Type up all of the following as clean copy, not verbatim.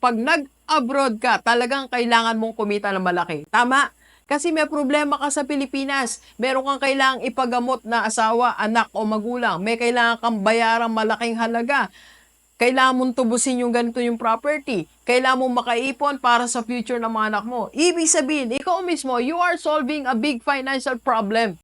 pag nag-abroad ka, talagang kailangan mong kumita ng malaki. Tama? Kasi may problema ka sa Pilipinas. Meron kang kailangang ipagamot na asawa, anak o magulang. May kailangan kang bayarang malaking halaga. Kailangan mong tubusin yung ganito yung property. Kailangan mong makaipon para sa future ng mga anak mo. Ibig sabihin, ikaw mismo, you are solving a big financial problem.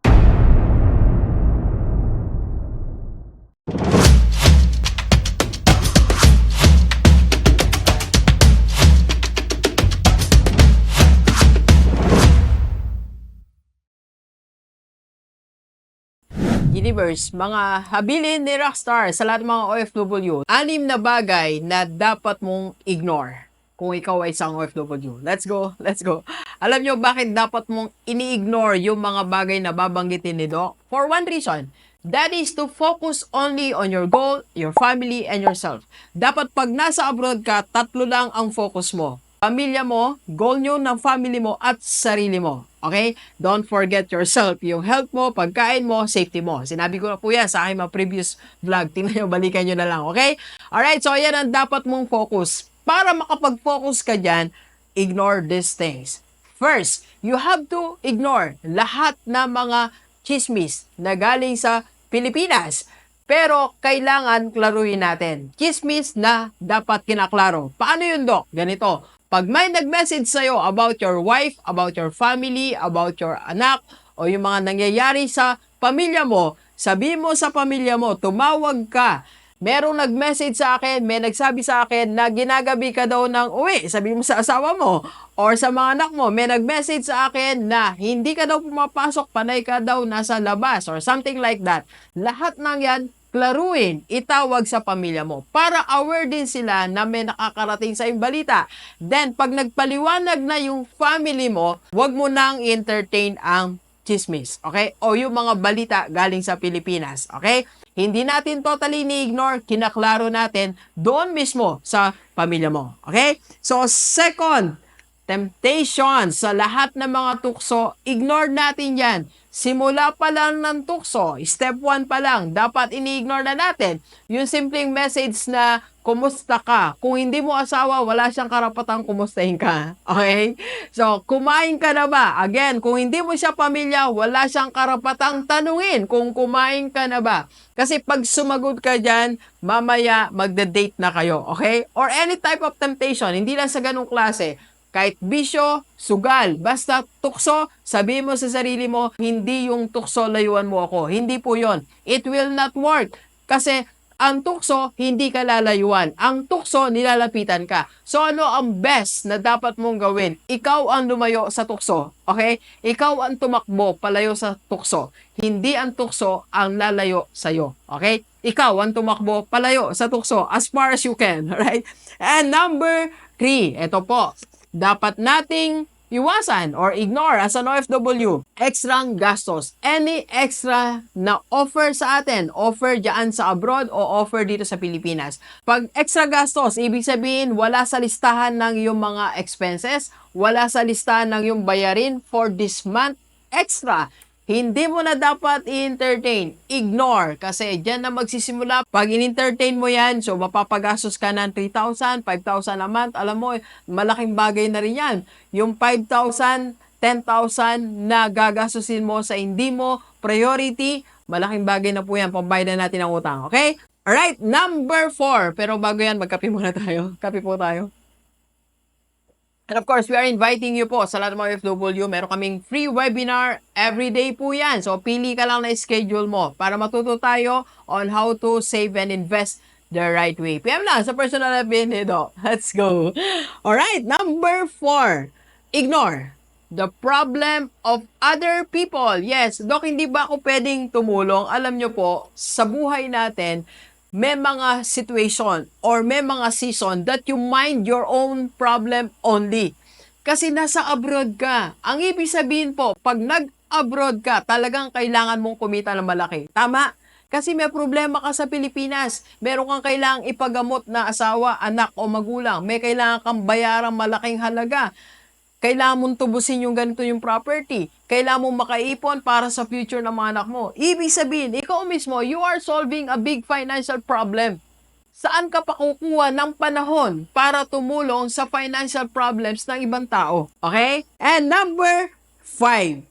Universe, mga habilin ni Rockstar sa lahat ng mga OFW, 6 na bagay na dapat mong ignore kung ikaw ay isang OFW. Let's go, let's go. Alam nyo bakit dapat mong ini-ignore yung mga bagay na babanggitin ni Doc? For one reason, that is to focus only on your goal, your family, and yourself. Dapat pag nasa abroad ka, 3 lang ang focus mo. Pamilya mo, goal nyo ng family mo, at sarili mo. Okay? Don't forget yourself. Yung health mo, pagkain mo, safety mo. Sinabi ko na po yan sa aking mga previous vlog. Tingnan nyo, balikan nyo na lang. Okay? Alright, so yan ang dapat mong focus. Para makapag-focus ka dyan, ignore these things. First, you have to ignore lahat na mga chismis na galing sa Pilipinas. Pero kailangan klaruhin natin. Chismis na dapat kinaklaro. Paano yun, Doc? Ganito. Pag may nag-message sa'yo about your wife, about your family, about your anak, o yung mga nangyayari sa pamilya mo, sabihin mo sa pamilya mo, tumawag ka. Merong nag-message sa akin, may nagsabi sa akin na ginagabi ka daw ng uwi. Sabihin mo sa asawa mo, or sa mga anak mo, may nag-message sa akin na hindi ka daw pumapasok, panay ka daw nasa labas, or something like that. Lahat ng yan, klaruin, itawag sa pamilya mo para aware din sila na may nakakarating sa iyong balita. Then, pag nagpaliwanag na yung family mo, wag mo nang entertain ang chismis, okay? O yung mga balita galing sa Pilipinas, okay? Hindi natin totally ni-ignore, kinaklaro natin doon mismo sa pamilya mo, okay? So, second, temptation sa lahat ng mga tukso, ignore natin yan. Simula pa lang ng tukso, step 1 pa lang, dapat ini-ignore na natin yung simpleng message na kumusta ka. Kung hindi mo asawa, wala siyang karapatang kumustahin ka. Okay? So, kumain ka na ba? Again, kung hindi mo siya pamilya, wala siyang karapatang tanungin kung kumain ka na ba. Kasi pag sumagot ka dyan, mamaya magda-date na kayo. Okay? Or any type of temptation, hindi lang sa ganung klase. Kahit bisyo, sugal, basta tukso, sabihin mo sa sarili mo, hindi yung tukso layuan mo ako. Hindi po yon. It will not work. Kasi ang tukso, hindi ka lalayuan. Ang tukso, nilalapitan ka. So ano ang best na dapat mong gawin? Ikaw ang lumayo sa tukso. Okay? Ikaw ang tumakbo palayo sa tukso. Hindi ang tukso ang lalayo sa'yo. Okay? Ikaw ang tumakbo palayo sa tukso as far as you can. Right? And number 3, ito po. Dapat nating iwasan or ignore as an OFW, extrang gastos. Any extra na offer sa atin, offer dyan sa abroad o offer dito sa Pilipinas. Pag extra gastos, ibig sabihin wala sa listahan ng iyong mga expenses, wala sa listahan ng iyong bayarin for this month, extra. Hindi mo na dapat i-entertain. Ignore. Kasi dyan na magsisimula. Pag in-entertain mo yan, so mapapagastos ka ng 3,000, 5,000 a month. Alam mo, malaking bagay na rin yan. Yung 5,000, 10,000 na gagastusin mo sa hindi mo priority, malaking bagay na po yan. Pambayad na natin ang utang. Okay? Alright, number 4. Pero bago yan, magkape muna tayo. Kape po tayo. And of course, we are inviting you po sa lahat ng mga OFW. Meron kaming free webinar everyday po yan. So, pili ka lang na schedule mo para matuto tayo on how to save and invest the right way. PM lang sa personal FB ni Doc. Let's go. Alright, number 4. Ignore the problem of other people. Yes, Doc, hindi ba ako pwedeng tumulong? Alam nyo po, sa buhay natin, may mga situation or may mga season that you mind your own problem only. Kasi nasa abroad ka. Ang ibig sabihin po, pag nag-abroad ka, talagang kailangan mong kumita ng malaki. Tama? Kasi may problema ka sa Pilipinas. Meron kang kailangang ipagamot na asawa, anak o magulang. May kailangan kang bayarang malaking halaga. Kailangan mong tubusin yung ganito yung property. Kailangan mong makaipon para sa future ng mga anak mo. Ibig sabihin, ikaw mismo, you are solving a big financial problem. saan ka pa kukuha ng panahon para tumulong sa financial problems ng ibang tao? Okay? And number 5,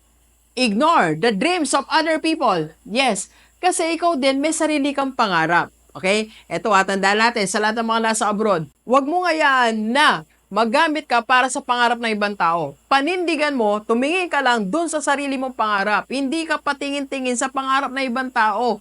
ignore the dreams of other people. Yes, kasi ikaw din may sarili kang pangarap. Okay? Ito, tandaan natin sa lahat ng mga nasa abroad. Huwag mo ngayaan na magamit ka para sa pangarap ng ibang tao. Panindigan mo, tumingin ka lang dun sa sarili mong pangarap. Hindi ka patingin-tingin sa pangarap ng ibang tao.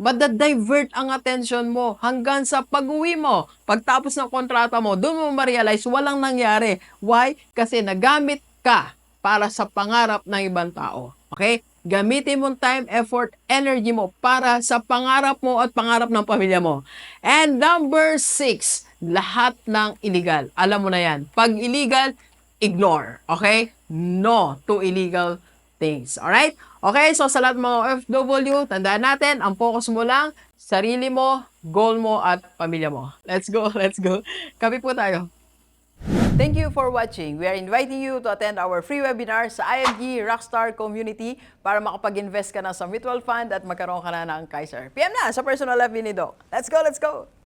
Madadivert ang attention mo hanggang sa pag-uwi mo. Pagtapos ng kontrata mo, doon mo ma-realize walang nangyari. Why? Kasi nagamit ka para sa pangarap ng ibang tao. Okay? Gamitin mong time, effort, energy mo para sa pangarap mo at pangarap ng pamilya mo. And number 6, lahat ng illegal. Alam mo na yan. Pag illegal, ignore. Okay? No to illegal things. Alright? Okay, so sa lahat ng mga OFW, tandaan natin, ang focus mo lang, sarili mo, goal mo, at pamilya mo. Let's go, let's go. Kape po tayo. Thank you for watching. We are inviting you to attend our free webinar sa IMG Rockstar Community para makapag-invest ka na sa mutual fund at magkaroon ka na ng Kaiser. PM na sa personal life ni Doc. Let's go, let's go!